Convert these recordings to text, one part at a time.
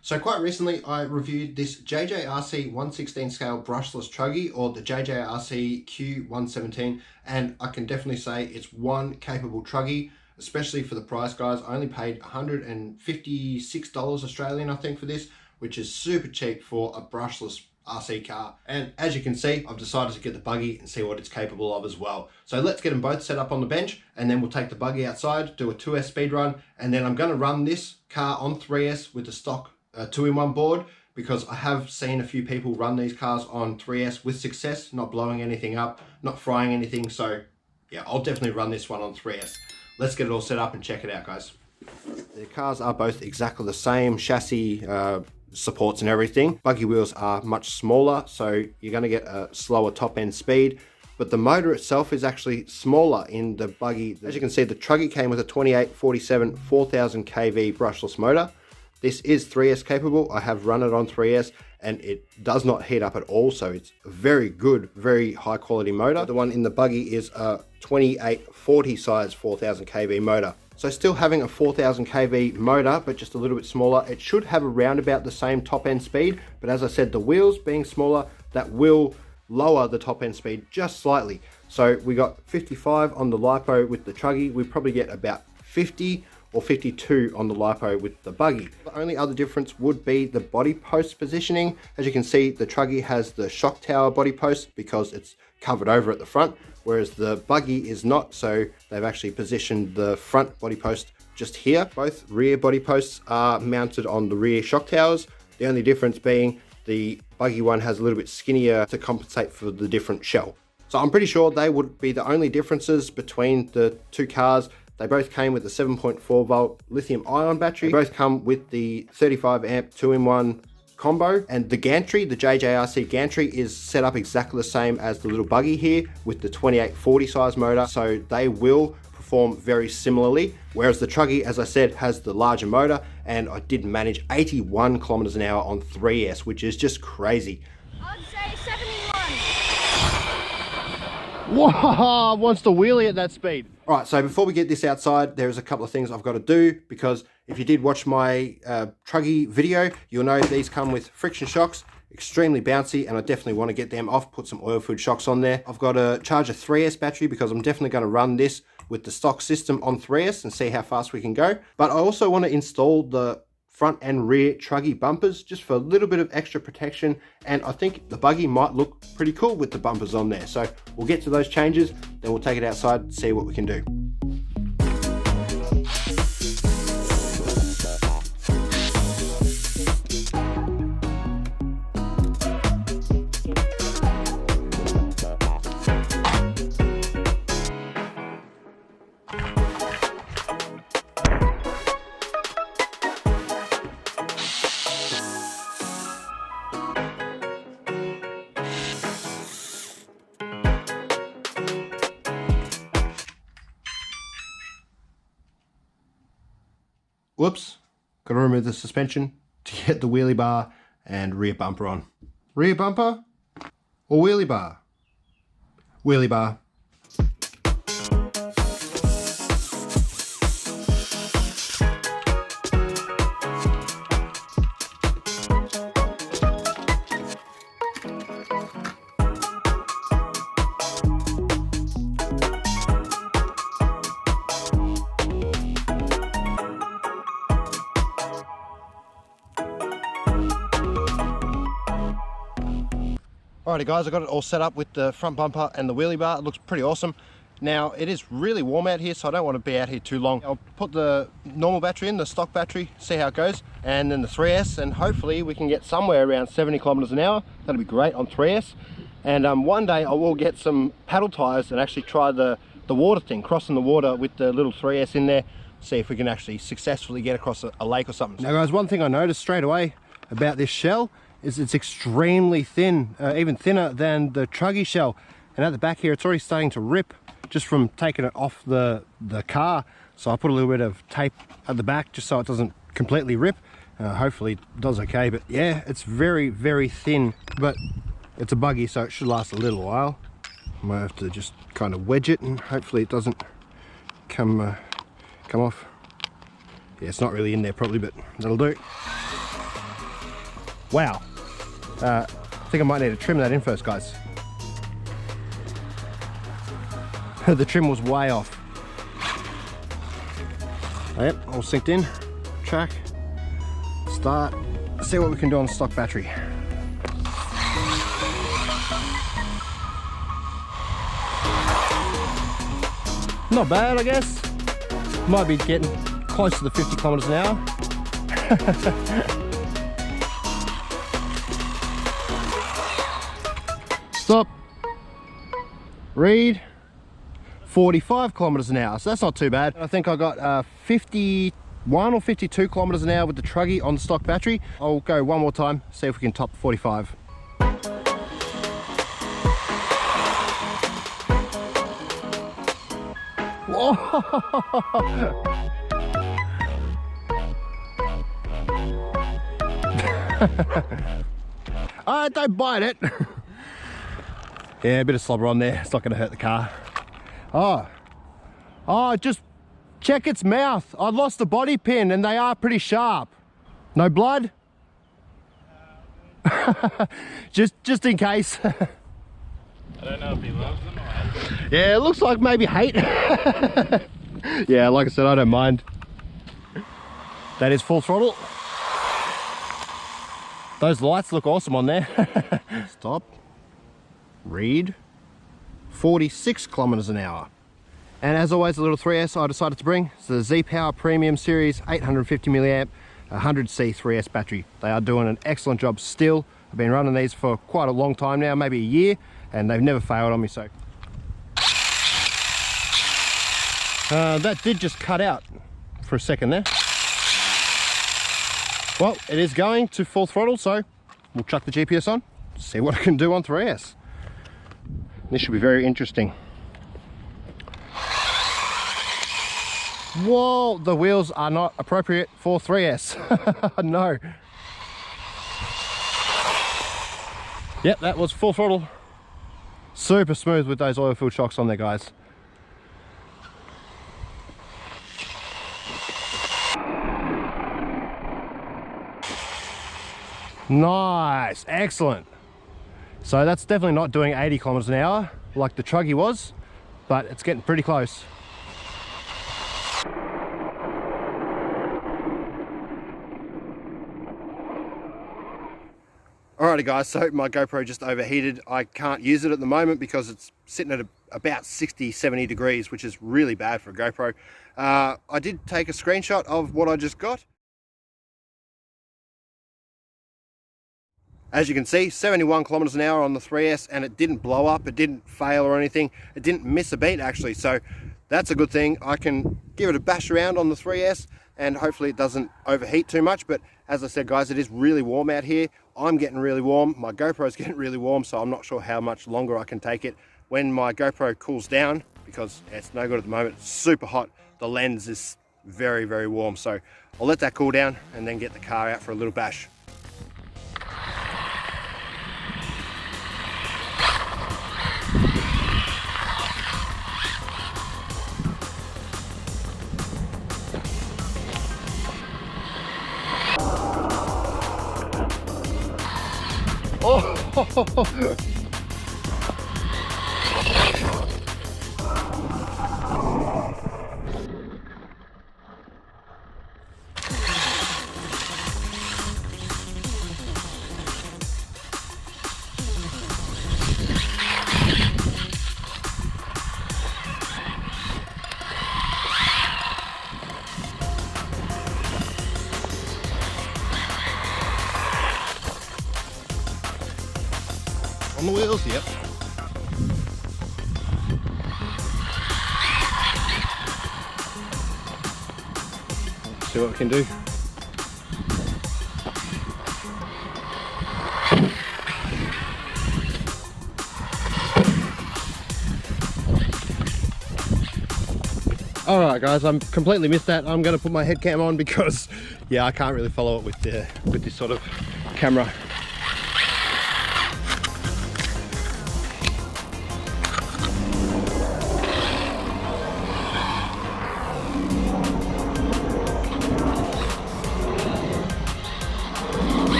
So quite recently I reviewed this JJRC 116 scale brushless truggy, or the JJRC Q117, and I can definitely say it's one capable truggy, especially for the price, guys. I only paid $156 Australian, I think, for this, which is super cheap for a brushless RC car. And as you can see, I've decided to get the buggy and see what it's capable of as well. So let's get them both set up on the bench, and then we'll take the buggy outside, do a 2S speed run, and then I'm going to run this car on 3S with the stock 2-in-1 board, because I have seen a few people run these cars on 3S with success, not blowing anything up, not frying anything. So yeah, I'll definitely run this one on 3S. Let's get it all set up and check it out, guys. The cars are both exactly the same chassis, supports and everything. Buggy wheels are much smaller, so you're going to get a slower top end speed, but the motor itself is actually smaller in the buggy. As you can see, the truggy came with a 2847 4000 kV brushless motor. This is 3S capable. I have run it on 3S and it does not heat up at all, so it's a very good, very high quality motor. The one in the buggy is a 2840 size 4000 kV motor. So still having a 4000 kV motor, but just a little bit smaller. It should have around about the same top end speed, but as I said, the wheels being smaller, that will lower the top end speed just slightly. So we got 55 on the LiPo with the truggy. We probably get about 50 or 52 on the LiPo with the buggy. The only other difference would be the body post positioning. As you can see, the truggy has the shock tower body post because it's covered over at the front, whereas the buggy is not, so they've actually positioned the front body post just here. Both rear body posts are mounted on the rear shock towers, the only difference being the buggy one has a little bit skinnier to compensate for the different shell. So I'm pretty sure they would be the only differences between the two cars. They both came with a 7.4 volt lithium ion battery. They both come with the 35 amp 2-in-1 combo, and the gantry, the JJRC gantry, is set up exactly the same as the little buggy here with the 2840 size motor, so they will perform very similarly, whereas the truggy, as I said, has the larger motor, and I did manage 81 kilometers an hour on 3S, which is just crazy. I'd say 71. Whoa, wants to wheelie at that speed. All right, so before we get this outside, there's a couple of things I've got to do, because if you did watch my truggy video, you'll know these come with friction shocks, extremely bouncy, and I definitely want to get them off, put some oil filled shocks on there. I've got to charge a 3S battery because I'm definitely going to run this with the stock system on 3S and see how fast we can go. But I also want to install the front and rear truggy bumpers just for a little bit of extra protection, and I think the buggy might look pretty cool with the bumpers on there. So we'll get to those changes, then we'll take it outside and see what we can do. Whoops, got to remove the suspension to get the wheelie bar and rear bumper on. Rear bumper or wheelie bar? Wheelie bar. Alrighty guys, I got it all set up with the front bumper and the wheelie bar. It looks pretty awesome. Now it is really warm out here, so I don't want to be out here too long. I'll put the normal battery in, the stock battery, see how it goes, and then the 3S, and hopefully we can get somewhere around 70 kilometers an hour. That'll be great on 3S. And one day I will get some paddle tires and actually try the water thing, crossing the water with the little 3S in there, see if we can actually successfully get across a lake or something. Now guys, one thing I noticed straight away about this shell is it's extremely thin, even thinner than the truggy shell, and at the back here it's already starting to rip just from taking it off the car. So I put a little bit of tape at the back just so it doesn't completely rip. Hopefully it does okay, but yeah, it's very, very thin, but it's a buggy, so it should last a little while. I might have to just kind of wedge it and hopefully it doesn't come off. Yeah, it's not really in there probably, but that'll do. Wow. I think I might need to trim that in first, guys. The trim was way off. Yep, all synced in. Track. Start. See what we can do on the stock battery. Not bad, I guess. Might be getting close to the 50 kilometers an hour. Stop. Read. 45 kilometers an hour, so that's not too bad. I think I got 51 or 52 kilometers an hour with the truggy on the stock battery. I'll go one more time, see if we can top 45. Whoa! Don't bite it. Yeah, a bit of slobber on there. It's not going to hurt the car. Oh, just check its mouth. I lost the body pin and they are pretty sharp. No blood? just in case. I don't know if he loves them or hates them. Yeah, it looks like maybe hate. Yeah, like I said, I don't mind. That is full throttle. Those lights look awesome on there. Stop. Read. 46 kilometers an hour. And as always, the little 3S I decided to bring is the Z-Power Premium Series 850 milliamp 100C 3S battery. They are doing an excellent job still. I've been running these for quite a long time now, maybe a year, and they've never failed on me. So that did just cut out for a second there. Well, it is going to full throttle, so we'll chuck the GPS on, see what I can do on 3S. This should be very interesting. Whoa, the wheels are not appropriate for 3S. No. Yep, that was full throttle. Super smooth with those oil-filled shocks on there, guys. Nice, excellent. So that's definitely not doing 80 kilometers an hour like the truggy was, but it's getting pretty close. Alrighty guys, so my GoPro just overheated. I can't use it at the moment because it's sitting at about 60-70 degrees, which is really bad for a GoPro. I did take a screenshot of what I just got. As you can see, 71 kilometers an hour on the 3S, and it didn't blow up, it didn't fail or anything. It didn't miss a beat actually, so that's a good thing. I can give it a bash around on the 3S and hopefully it doesn't overheat too much. But as I said guys, it is really warm out here. I'm getting really warm, my GoPro's getting really warm, so I'm not sure how much longer I can take it when my GoPro cools down, because it's no good at the moment. It's super hot. The lens is very, very warm, so I'll let that cool down and then get the car out for a little bash. Oh! On the wheels, yep. See what we can do. Alright guys, I'm completely missed that. I'm going to put my head cam on because, yeah, I can't really follow it with this sort of camera.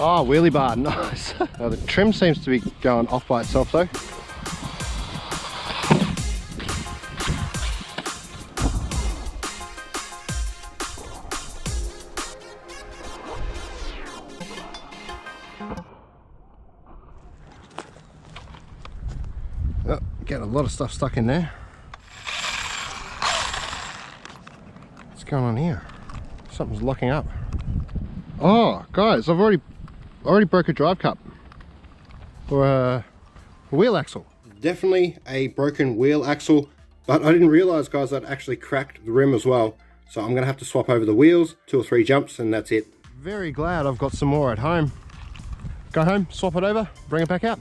Oh, wheelie bar, nice. The trim seems to be going off by itself though. Oh, getting a lot of stuff stuck in there. What's going on here? Something's locking up. Oh, guys, I've already broke a drive cup or a wheel axle. Definitely a broken wheel axle, but I didn't realize, guys, I'd actually cracked the rim as well. So I'm gonna have to swap over the wheels, 2 or 3 jumps, and that's it. Very glad I've got some more at home. Go home, swap it over, bring it back out.